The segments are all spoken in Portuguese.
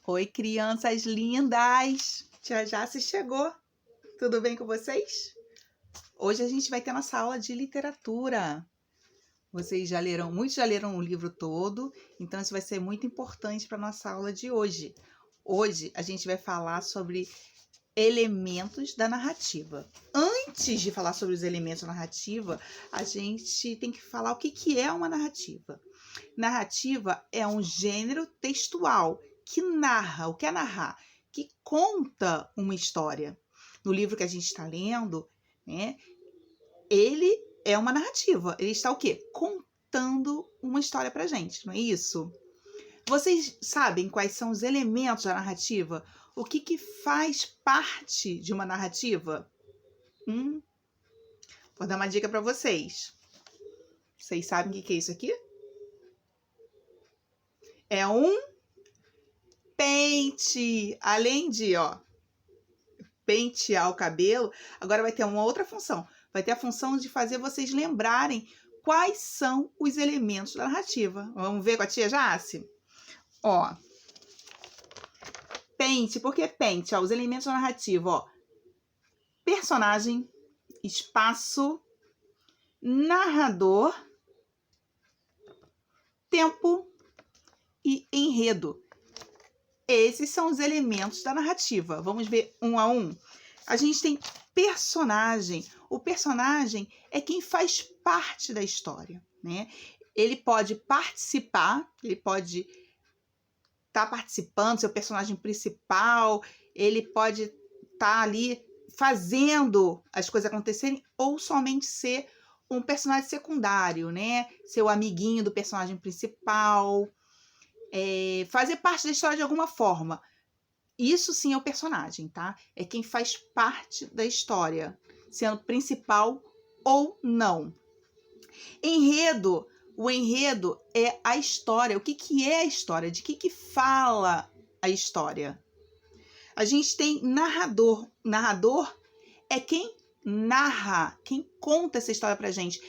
Oi, crianças lindas! Tia Jace chegou. Tudo bem com vocês? Hoje a gente vai ter nossa aula de literatura. Vocês muitos já leram o livro todo, então isso vai ser muito importante para a nossa aula de hoje. Hoje a gente vai falar sobre elementos da narrativa. Antes de falar sobre os elementos da narrativa, a gente tem que falar o que é uma narrativa. Narrativa é um gênero textual que narra. O que é narrar? Que conta uma história. No livro que a gente está lendo, né, ele é uma narrativa. Ele está o quê? Contando uma história pra gente, não é isso? Vocês sabem quais são os elementos da narrativa? O que faz parte de uma narrativa? Vou dar uma dica para vocês. Vocês sabem o que é isso aqui? É um pente. Além de, pentear o cabelo, agora vai ter uma outra função. Vai ter a função de fazer vocês lembrarem quais são os elementos da narrativa. Vamos ver com a tia Jace? Pente. Por que pente? Os elementos da narrativa, personagem, espaço, narrador, tempo e enredo. Esses são os elementos da narrativa. Vamos ver um a um? A gente tem personagem. O personagem é quem faz parte da história, né? Ele pode participar, ele pode estar participando, seu personagem principal, ele pode estar ali fazendo as coisas acontecerem ou somente ser um personagem secundário, né? Ser o amiguinho do personagem principal. Fazer parte da história de alguma forma. Isso sim é o personagem, tá? É quem faz parte da história, sendo principal ou não. Enredo. O enredo é a história. O que é a história? De que fala a história? A gente tem narrador. Narrador é quem narra, quem conta essa história pra gente.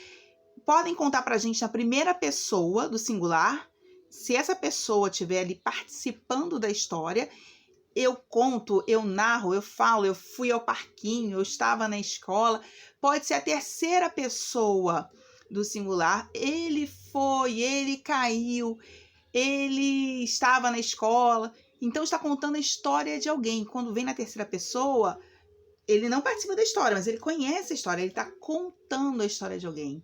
Podem contar pra gente na primeira pessoa do singular. Se essa pessoa estiver ali participando da história, eu conto, eu narro, eu falo, eu fui ao parquinho, eu estava na escola. Pode ser a terceira pessoa do singular. Ele foi, ele caiu, ele estava na escola. Então está contando a história de alguém. Quando vem na terceira pessoa, ele não participa da história, mas ele conhece a história, ele está contando a história de alguém.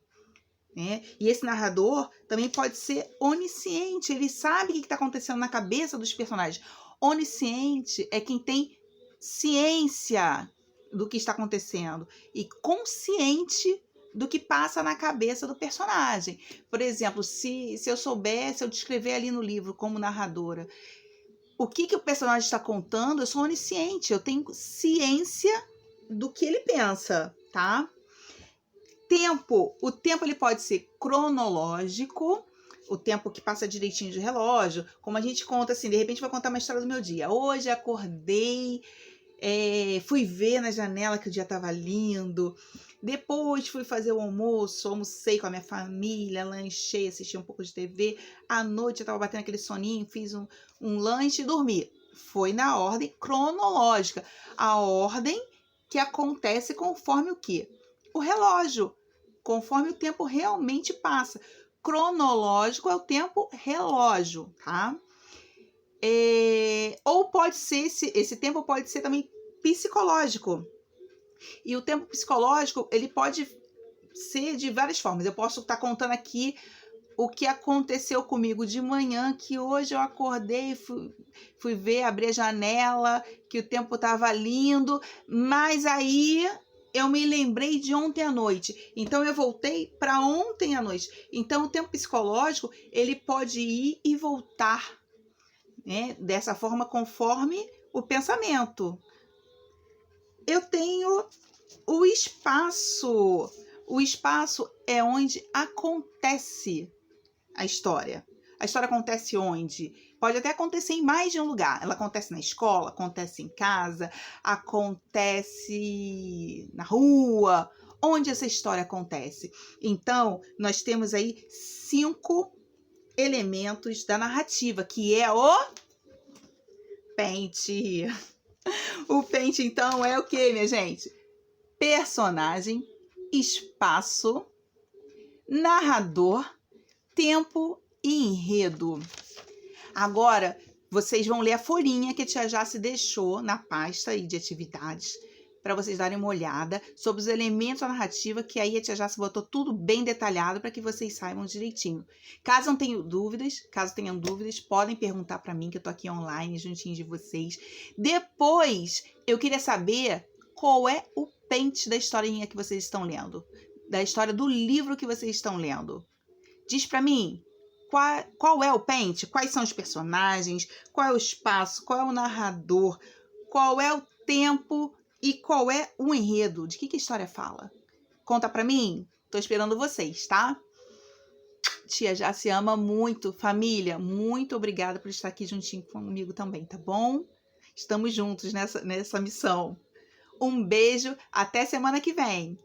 E esse narrador também pode ser onisciente, ele sabe o que está acontecendo na cabeça dos personagens. Onisciente é quem tem ciência do que está acontecendo e consciente do que passa na cabeça do personagem. Por exemplo, se eu soubesse, eu descrever ali no livro como narradora, o que o personagem está contando, eu sou onisciente, eu tenho ciência do que ele pensa, tá? Tempo. O tempo ele pode ser cronológico, o tempo que passa direitinho de relógio, como a gente conta assim, de repente vai contar uma história do meu dia. Hoje acordei, fui ver na janela que o dia estava lindo, depois fui fazer o almoço, almocei com a minha família, lanchei, assisti um pouco de TV, à noite eu estava batendo aquele soninho, fiz um lanche e dormi. Foi na ordem cronológica, a ordem que acontece conforme o quê? O relógio, conforme o tempo realmente passa. Cronológico é o tempo relógio, tá? Ou pode ser, esse tempo pode ser também psicológico. E o tempo psicológico, ele pode ser de várias formas. Eu posso estar contando aqui o que aconteceu comigo de manhã, que hoje eu acordei, fui ver, abri a janela, que o tempo estava lindo, mas aí eu me lembrei de ontem à noite. Então, eu voltei para ontem à noite. Então, o tempo psicológico, ele pode ir e voltar, né? Dessa forma, conforme o pensamento. Eu tenho o espaço. O espaço é onde acontece a história. A história acontece onde? Pode até acontecer em mais de um lugar. Ela acontece na escola, acontece em casa, acontece na rua. Onde essa história acontece? Então, nós temos aí 5 elementos da narrativa, que é o pente. O pente, então, é o quê, minha gente? Personagem, espaço, narrador, tempo e enredo. Agora, vocês vão ler a folhinha que a tia Jace deixou na pasta aí de atividades, para vocês darem uma olhada sobre os elementos da narrativa, que aí a tia Jace botou tudo bem detalhado para que vocês saibam direitinho. Caso tenham dúvidas, podem perguntar para mim, que eu tô aqui online, juntinho de vocês. Depois, eu queria saber qual é o pente da historinha que vocês estão lendo, da história do livro que vocês estão lendo. Diz para mim, qual é o pente? Quais são os personagens? Qual é o espaço? Qual é o narrador? Qual é o tempo? E qual é o enredo? De que a história fala? Conta pra mim. Tô esperando vocês, tá? Tia Jace ama muito. Família, muito obrigada por estar aqui juntinho comigo também, tá bom? Estamos juntos nessa missão. Um beijo. Até semana que vem.